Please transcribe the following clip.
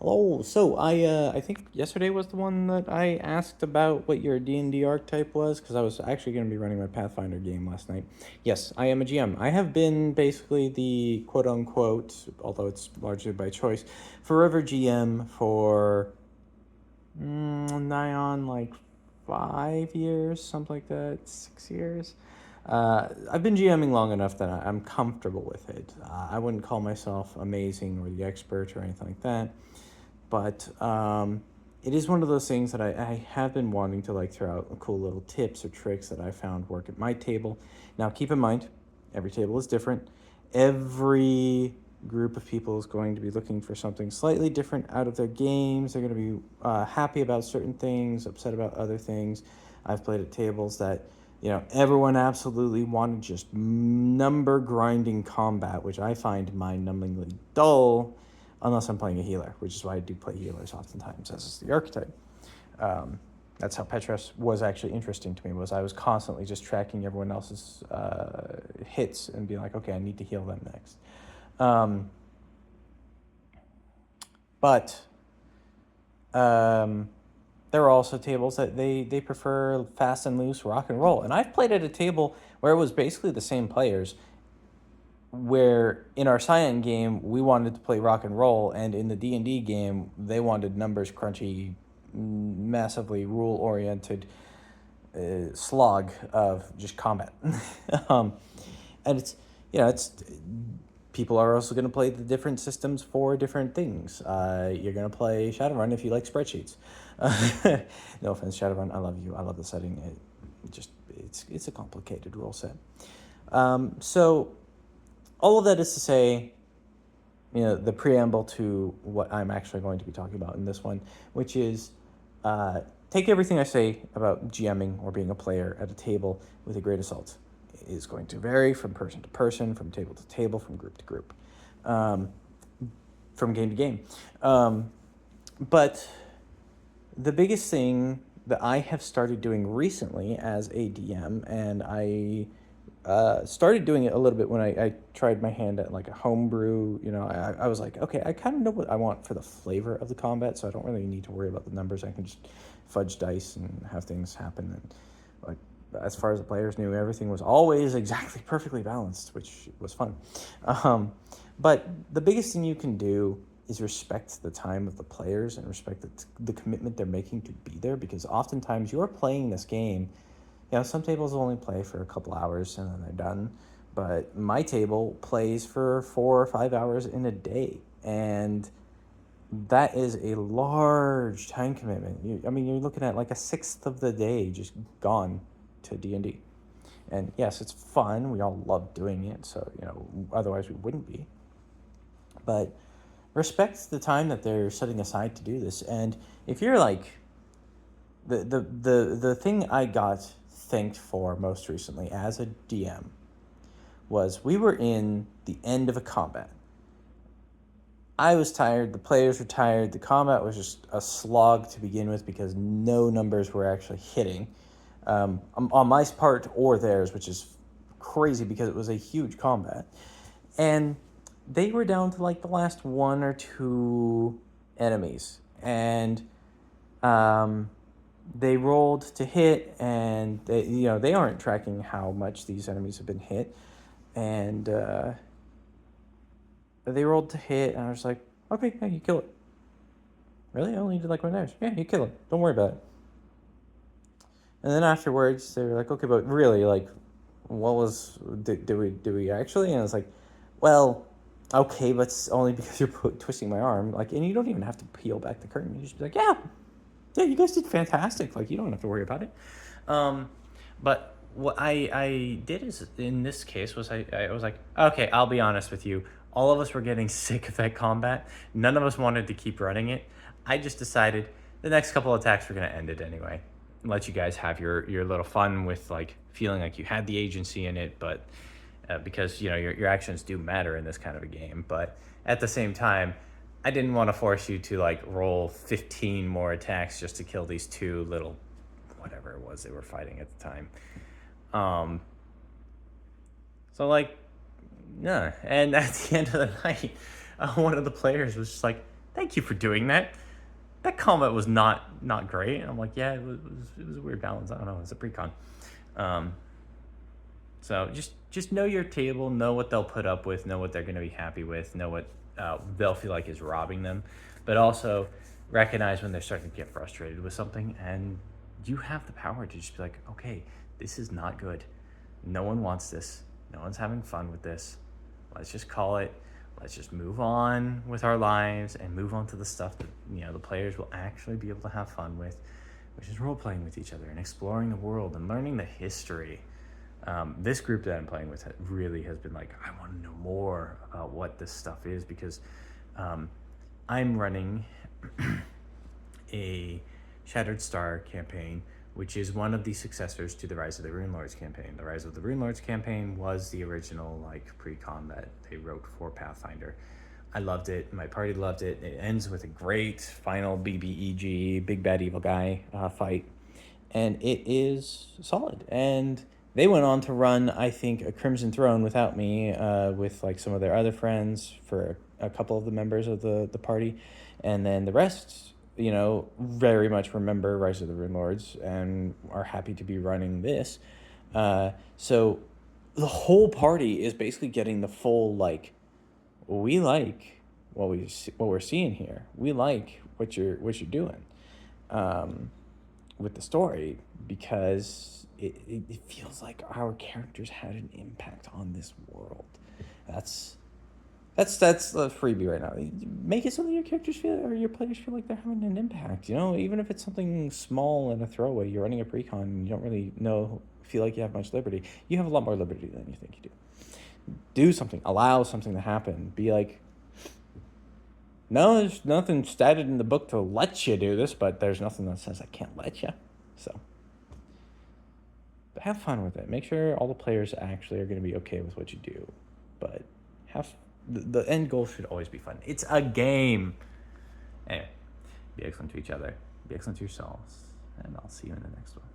Oh, so I think yesterday was the one that I asked about what your D&D archetype was, because I was actually going to be running my Pathfinder game last night. Yes, I am a GM. I have been basically the quote unquote, although it's largely by choice, forever GM for nigh on like 5 years, something like that, 6 years. I've been GMing long enough that I'm comfortable with it. I wouldn't call myself amazing or the expert or anything like that, but it is one of those things that I have been wanting to like throw out cool little tips or tricks that I found work at my table. Now, keep in mind, every table is different. Every group of people is going to be looking for something slightly different out of their games. They're going to be happy about certain things, upset about other things. I've played at tables that, everyone absolutely wanted just number grinding combat, which I find mind-numbingly dull unless I'm playing a healer, which is why I do play healers oftentimes, as is the archetype. That's how Petros was actually interesting to me, was I was constantly just tracking everyone else's hits and being like, okay, I need to heal them next. But there are also tables that they prefer fast and loose rock and roll. And I've played at a table where it was basically the same players, where in our Cyan game we wanted to play rock and roll, and in the D&D game they wanted numbers crunchy, massively rule oriented slog of just combat. And it's people are also going to play the different systems for different things. You're going to play Shadowrun if you like spreadsheets. No offense, Shadowrun, I love you, I love the setting. It's a complicated rule set. So all of that is to say, the preamble to what I'm actually going to be talking about in this one, which is take everything I say about GMing or being a player at a table with a grain of salt. It is going to vary from person to person, from table to table, from group to group, from game to game. But the biggest thing that I have started doing recently as a DM, and I started doing it a little bit when I tried my hand at like a homebrew. I was like, okay, I kind of know what I want for the flavor of the combat, so I don't really need to worry about the numbers. I can just fudge dice and have things happen. And like, as far as the players knew, everything was always exactly perfectly balanced, which was fun. But the biggest thing you can do is respect the time of the players and respect the commitment they're making to be there, because oftentimes you're playing this game. Some tables only play for a couple hours and then they're done. But my table plays for 4 or 5 hours in a day. And that is a large time commitment. You're looking at like a sixth of the day just gone to D&D. And yes, it's fun. We all love doing it. So, otherwise we wouldn't be. But respect the time that they're setting aside to do this. And if you're like, the thing I got thanked for most recently as a DM was we were in the end of a combat. I was tired, the players were tired, the combat was just a slog to begin with because no numbers were actually hitting on my part or theirs, which is crazy because it was a huge combat. And they were down to like the last one or two enemies. And they rolled to hit, and they aren't tracking how much these enemies have been hit, and they rolled to hit, and I was like, okay, yeah, you kill it. Really? I only did like one damage. Yeah, you kill it. Don't worry about it. And then afterwards, they were like, okay, but really, like, what was do we actually? And I was like, well, okay, but it's only because you're twisting my arm, like, and you don't even have to peel back the curtain. You just be like, yeah, you guys did fantastic. Like, you don't have to worry about it. But what I did is, in this case, was I was like, okay, I'll be honest with you. All of us were getting sick of that combat. None of us wanted to keep running it. I just decided the next couple attacks were going to end it anyway. Let you guys have your little fun with, like, feeling like you had the agency in it, but because, your actions do matter in this kind of a game. But at the same time, I didn't want to force you to like roll 15 more attacks just to kill these two little, whatever it was they were fighting at the time. So like, yeah. And at the end of the night, one of the players was just like, thank you for doing that. That combat was not great. And I'm like, yeah, it was a weird balance. I don't know. It's a pre-con. Um, so just know your table, know what they'll put up with, know what they're going to be happy with, know what they'll feel like is robbing them, but also recognize when they're starting to get frustrated with something, and you have the power to just be like, okay, this is not good. No one wants this. No one's having fun with this. Let's just call it. Let's just move on with our lives and move on to the stuff that the players will actually be able to have fun with, which is role playing with each other and exploring the world and learning the history. This group that I'm playing with really has been like, I want to know more about what this stuff is, because I'm running a Shattered Star campaign, which is one of the successors to the Rise of the Runelords campaign. The Rise of the Runelords campaign was the original pre-con that they wrote for Pathfinder. I loved it. My party loved it. It ends with a great final BBEG, Big Bad Evil Guy fight, and it is solid. And they went on to run, I think, a Crimson Throne without me, with some of their other friends for a couple of the members of the party, and then the rest, very much remember Rise of the Runelords and are happy to be running this. So the whole party is basically getting the full we like what we're seeing here. We like what you're doing with the story, because it feels like our characters had an impact on this world. That's the freebie right now. Make it so that your characters feel, or your players feel like they're having an impact. Even if it's something small and a throwaway. You're running a precon, and you don't really feel like you have much liberty. You have a lot more liberty than you think you do. Do something. Allow something to happen. Be like, no, there's nothing stated in the book to let you do this, but there's nothing that says I can't let you. So, but have fun with it. Make sure all the players actually are going to be okay with what you do. But the end goal should always be fun. It's a game. Anyway, be excellent to each other. Be excellent to yourselves. And I'll see you in the next one.